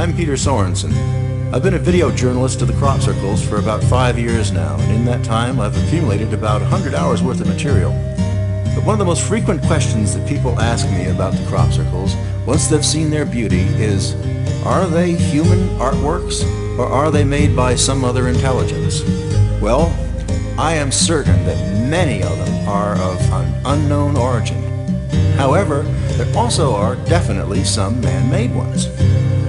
I'm Peter Sorenson. I've been a video journalist to the crop circles for about 5 years now, and in that time I've accumulated about 100 hours worth of material. But one of the most frequent questions that people ask me about the crop circles, once they've seen their beauty, is, are they human artworks, or are they made by some other intelligence? Well, I am certain that many of them are of an unknown origin. However, there also are definitely some man-made ones.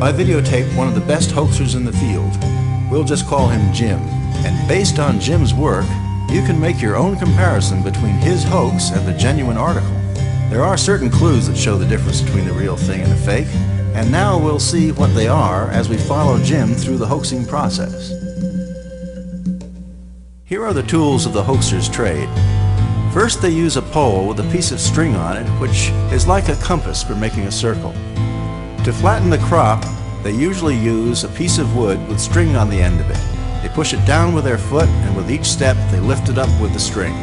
I videotaped one of the best hoaxers in the field. We'll just call him Jim. And based on Jim's work, you can make your own comparison between his hoax and the genuine article. There are certain clues that show the difference between the real thing and the fake, and now we'll see what they are as we follow Jim through the hoaxing process. Here are the tools of the hoaxer's trade. First, they use a pole with a piece of string on it, which is like a compass for making a circle. To flatten the crop, they usually use a piece of wood with string on the end of it. They push it down with their foot, and with each step they lift it up with the string.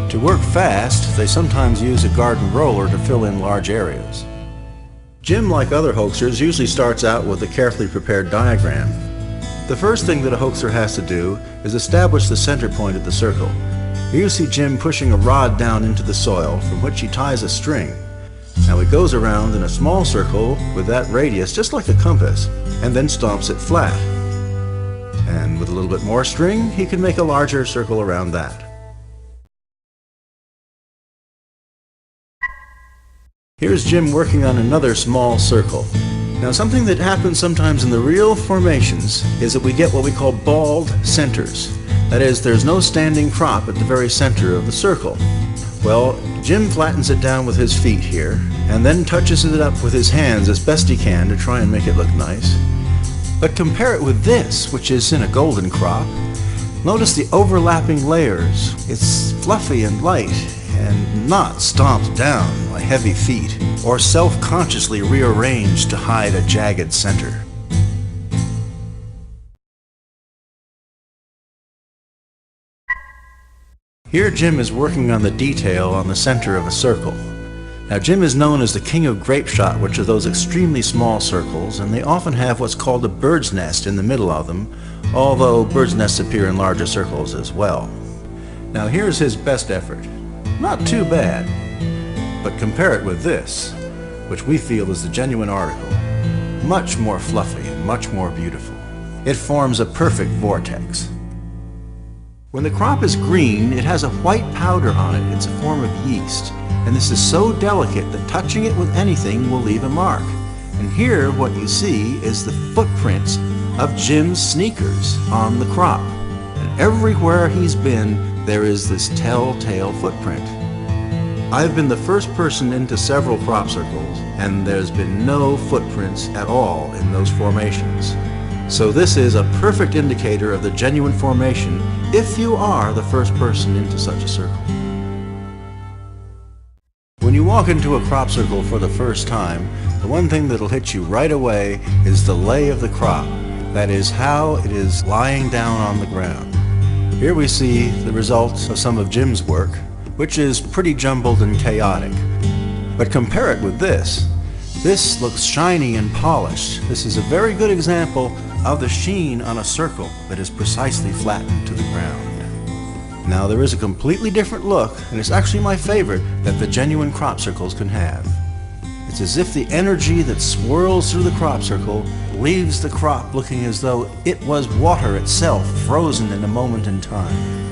To work fast, they sometimes use a garden roller to fill in large areas. Jim, like other hoaxers, usually starts out with a carefully prepared diagram. The first thing that a hoaxer has to do is establish the center point of the circle. Here you see Jim pushing a rod down into the soil, from which he ties a string. Now he goes around in a small circle with that radius, just like a compass, and then stomps it flat. And with a little bit more string, he can make a larger circle around that. Here's Jim working on another small circle. Now, something that happens sometimes in the real formations is that we get what we call bald centers. That is, there's no standing crop at the very center of the circle. Well, Jim flattens it down with his feet here, and then touches it up with his hands as best he can to try and make it look nice. But compare it with this, which is in a golden crop. Notice the overlapping layers. It's fluffy and light, and not stomped down by heavy feet, or self-consciously rearranged to hide a jagged center. Here Jim is working on the detail on the center of a circle. Now Jim is known as the king of grape shot, which are those extremely small circles, and they often have what's called a bird's nest in the middle of them, although bird's nests appear in larger circles as well. Now here's his best effort. Not too bad, but compare it with this, which we feel is the genuine article. Much more fluffy and much more beautiful. It forms a perfect vortex. When the crop is green, it has a white powder on it. It's a form of yeast. And this is so delicate that touching it with anything will leave a mark. And here what you see is the footprints of Jim's sneakers on the crop. And everywhere he's been, there is this telltale footprint. I've been the first person into several crop circles, and there's been no footprints at all in those formations. So this is a perfect indicator of the genuine formation if you are the first person into such a circle. When you walk into a crop circle for the first time, the one thing that'll hit you right away is the lay of the crop. That is, how it is lying down on the ground. Here we see the results of some of Jim's work, which is pretty jumbled and chaotic. But compare it with this. This looks shiny and polished. This is a very good example of the sheen on a circle that is precisely flattened to the ground. Now there is a completely different look, and it's actually my favorite, that the genuine crop circles can have. It's as if the energy that swirls through the crop circle leaves the crop looking as though it was water itself, frozen in a moment in time.